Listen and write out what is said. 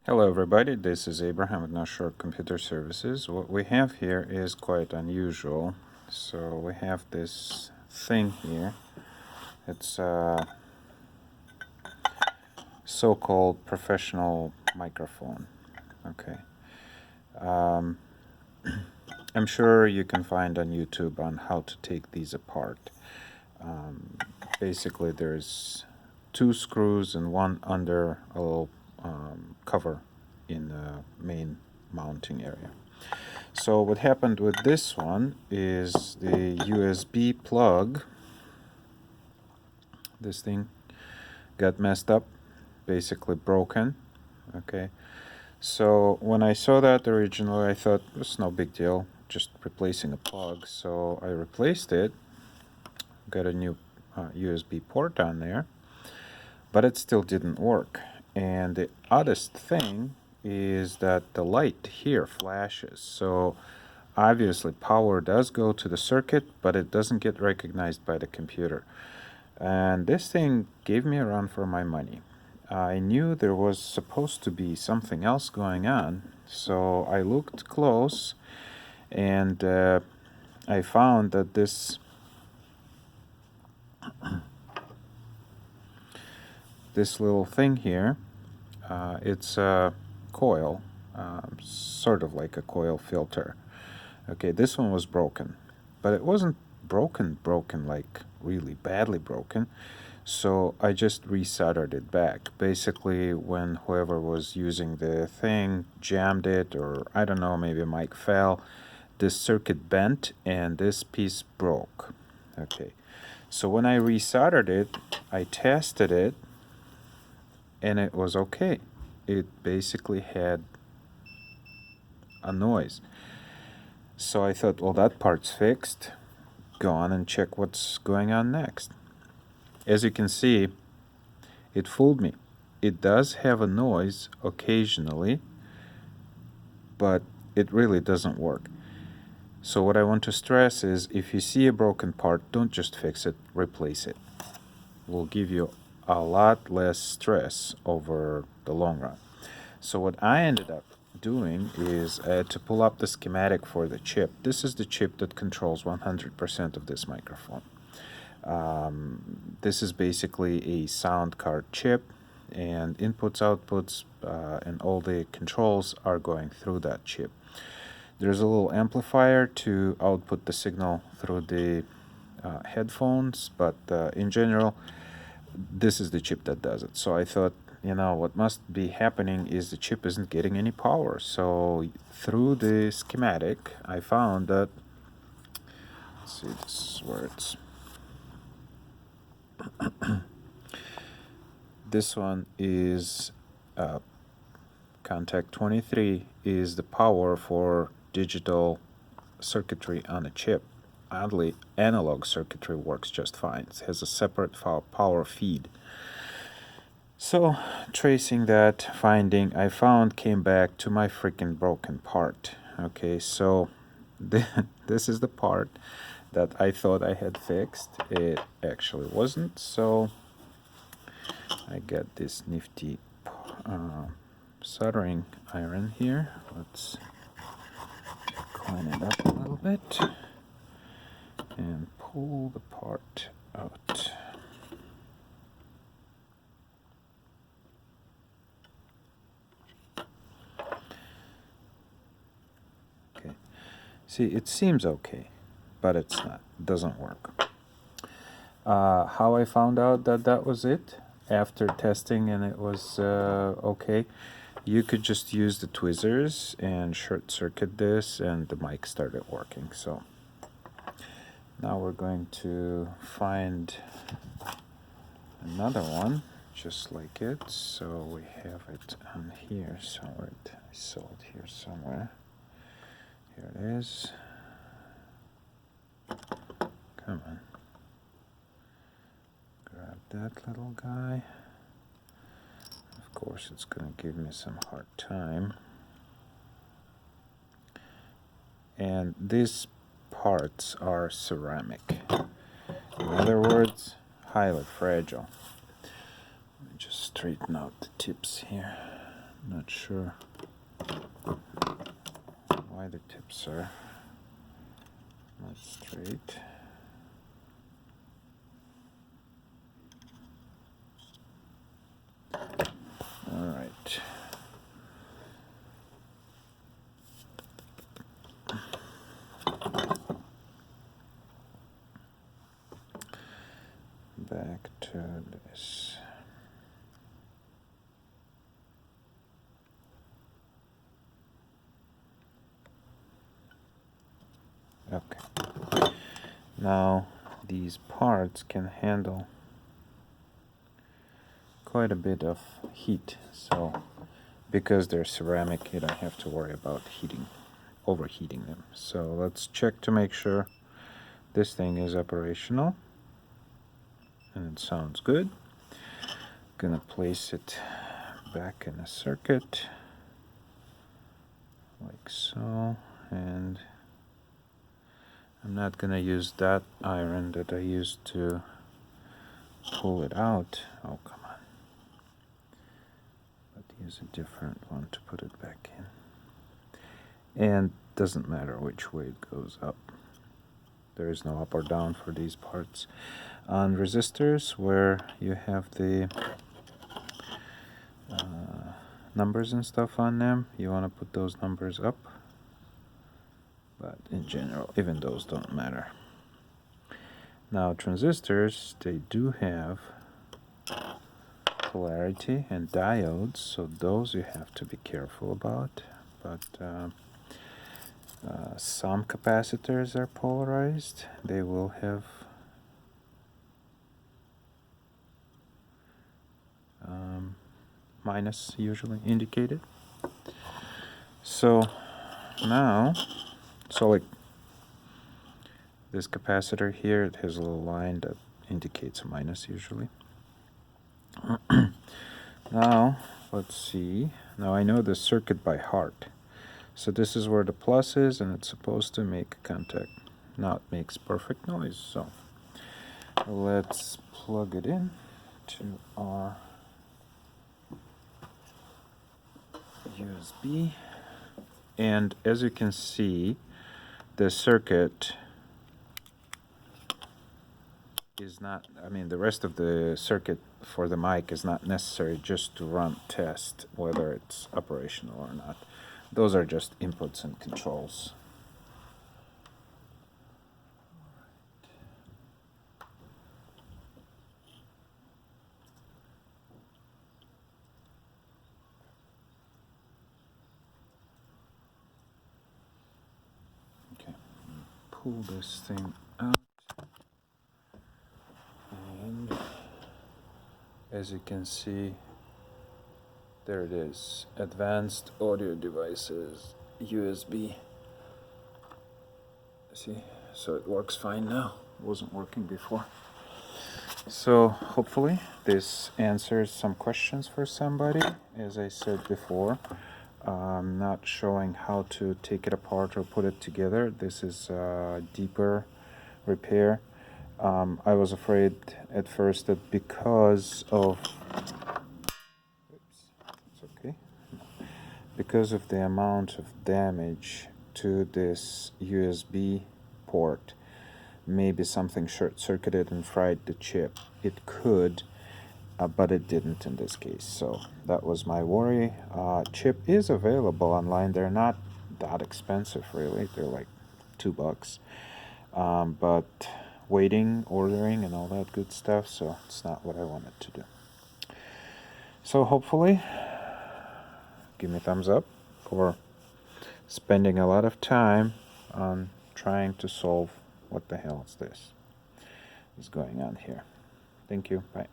Hello everybody, this is Abraham with North Shore Computer Services. What we have here is quite unusual. So we have this thing here. It's a so-called professional microphone. Okay. Um, I'm sure you can find on YouTube on how to take these apart. Basically there's two screws and one under a little cover in the main mounting area. So what happened with this one is the USB plug, this thing got messed up, basically broken. Okay, so when I saw that originally, I thought it's no big deal, just replacing a plug. So I replaced it, got a new USB port on there, but it still didn't work. And the oddest thing is that the light here flashes. So obviously power does go to the circuit, but it doesn't get recognized by the computer. And this thing gave me a run for my money. I knew there was supposed to be something else going on, so I looked close and I found that this little thing here, it's a coil, sort of like a coil filter. Okay, this one was broken, but it wasn't broken like really badly broken. So I just resoldered it back. Basically, when whoever was using the thing jammed it, or I don't know, maybe a mic fell, this circuit bent and this piece broke. Okay, so when I resoldered it, I tested it and it was okay. It basically had a noise. So I thought, well, that part's fixed. Go on and check what's going on next. As you can see, it fooled me. It does have a noise occasionally, but it really doesn't work. So what I want to stress is if you see a broken part, don't just fix it, replace it. Will give you a lot less stress over the long run. So what I ended up doing is I had to pull up the schematic for the chip. This is the chip that controls 100% of this microphone. This is basically a sound card chip, and inputs, outputs, and all the controls are going through that chip. There's a little amplifier to output the signal through the headphones, but in general, this is the chip that does it. So I thought, what must be happening is the chip isn't getting any power. So through the schematic, I found that, let's see, this is where it's, this one is contact 23 is the power for digital circuitry on a chip. Oddly, analog circuitry works just fine. It has a separate power feed. So, tracing that finding I found came back to my freaking broken part. Okay, so this is the part that I thought I had fixed. It actually wasn't, so I got this nifty soldering iron here. Let's clean it up a little bit and pull the part out. Okay, see, it seems okay, but it's not. It doesn't work. How I found out that that was it after testing and it was okay, you could just use the tweezers and short circuit this and the mic started working. So now we're going to find another one just like it. So we have it on here somewhere. I saw it here somewhere. Here it is. Come on. Grab that little guy. Of course, it's going to give me some hard time. And these parts are ceramic. In other words, highly fragile. Let me just straighten out the tips here. Not sure why the tips are not straight. All right. Back to this. Okay. Now these parts can handle quite a bit of heat, so because they're ceramic, you don't have to worry about overheating them. So let's check to make sure this thing is operational, and it sounds good. Gonna place it back in the circuit like so, and I'm not gonna use that iron that I used to pull it out. Oh, come on. Let's use a different one to put it back in. And doesn't matter which way it goes up. There is no up or down for these parts. On resistors, where you have the numbers and stuff on them, you want to put those numbers up. But in general, even those don't matter. Now transistors, they do have polarity and diodes, so those you have to be careful about. But some capacitors are polarized. They will have minus usually indicated. So now, like this capacitor here, it has a little line that indicates a minus usually. Now, let's see. Now I know the circuit by heart. So this is where the plus is, and it's supposed to make contact. Now it makes perfect noise. So let's plug it in to our USB. And as you can see, the circuit is not, the rest of the circuit for the mic is not necessary just to run test whether it's operational or not. Those are just inputs and controls. Okay, pull this thing out. And as you can see, there it is. Advanced audio devices, USB. See, so it works fine now. It wasn't working before. So hopefully this answers some questions for somebody. As I said before, I'm not showing how to take it apart or put it together. This is a deeper repair. I was afraid at first that because of the amount of damage to this USB port, maybe something short-circuited and fried the chip. It could, but it didn't in this case. So that was my worry. Chip is available online. They're not that expensive, really. They're like $2. But waiting, ordering, and all that good stuff, so it's not what I wanted to do. So hopefully, give me a thumbs up for spending a lot of time on trying to solve what the hell is going on here. Thank you. Bye.